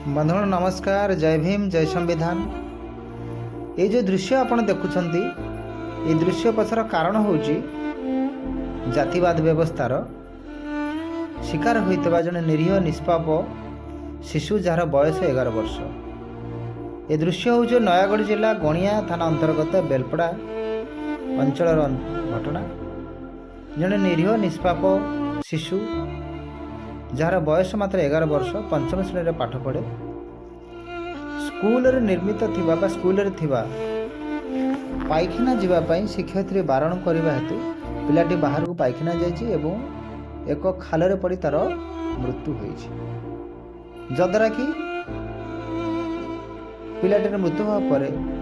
बंधुगण नमस्कार। जय भीम, जय संविधान। ये जो दृश्य आपण देखुंत ये दृश्य पछर कारण हूँ जातिवाद व्यवस्थार शिकार होता जड़े निरीह निष्पाप शिशु जार बयस 11 वर्ष। ये दृश्य हूँ नयागढ़ जिला गणिया थाना अंतर्गत बेलपड़ा अंचल घटना। जड़े निरीह निष्पाप शिशु जार बयस मात्र 11 वर्ष, पंचम श्रेणी पाठ पढ़े, स्कूल निर्मित थिबा स्कूल पायखाना जावाई शिक्षयित्री बारण करने हेतु पिलाटी बाहर को पायखाना जाइए एवं एक खाल पड़ी तार मृत्यु हो, जद्वारा कि पिलाटीर मृत्यु होगा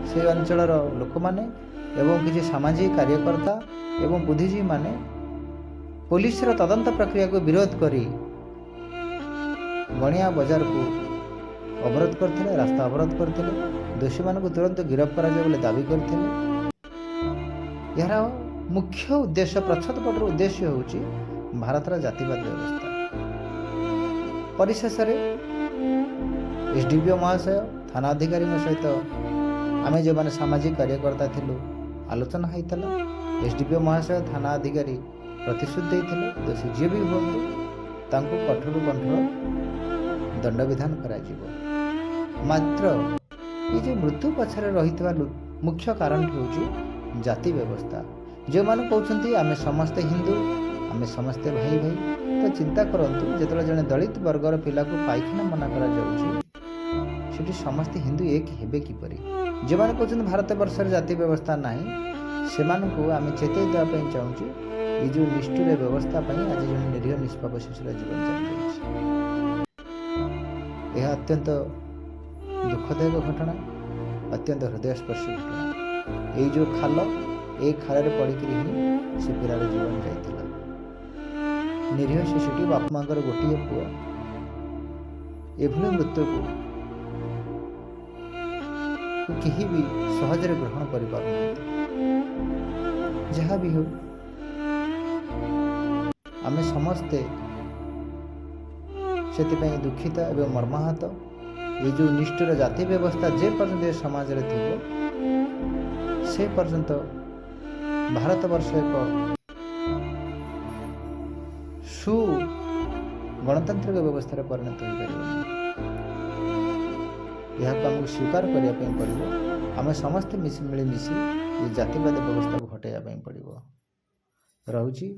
से अंचल लोक मैंने एवं किसी सामाजिक कार्यकर्ता एवं बुद्धिजीवी माने पुलिस तदंत प्रक्रिया को विरोध करी गणिया बाजार को अवरोध करते, रास्ता अवरोध करते, दोषी मान को तुरंत गिरफ्त कर दाबी करते। यार मुख्य उद्देश्य प्रच्छद पटर उद्देश्य हूँ भारतर जातिवाद व्यवस्था। परिशेष एसडीपीओ महाशय थाना अधिकारी सहित आम जो मैंने सामाजिक कार्यकर्ता थिलु आलोचना होता। एसडीपीओ महाशय थाना अधिकारी प्रतिश्रुति देते दोषी जी भी हूँ कठोर कठोर दंड विधान करा मात्र ये जो मृत्यु पछरे रही मुख्य कारण हूँ जाति व्यवस्था। जो मैंने कहते आम समस्ते हिंदू, आम समस्ते भाई भाई, तो चिंता करंतु जो जड़े दलित वर्गर पिला को पायखाना मना कर समस्ते हिंदू एक हेबे किपरि। जो मैंने कहते भारत वर्ष जाति व्यवस्था ना से आम चेतई देवाई चाहूँ ये जो निष्ठुर व्यवस्था आज जो निरीह निष्पाप शिशुर जीवन चली यह अत्यंत दुखदायक घटना, अत्यंत हृदयस्पर्शी घटना। ये जो खाल ये खाल पड़क ही से पिलार जीवन जाता। निरीह शिशुटी बाप माँ गोटे पुओ एभली मृत्यु को कहीं भी सहजरे ग्रहण कर जहाँ भी हो आम समस्ते से दुखित एवं मर्माहत। ये जो निष्ठुर जाति व्यवस्था जे पर्यंत समाज रे थिबो से पर्यंत भारत वर्ष एक सु गणतांत्रिक व्यवस्था परिणत हो पार आमको स्वीकार करने पड़ो। आम समस्ते मिलमिशि ये जातिवाद व्यवस्था को हटाइबा पड़ो। रहुची।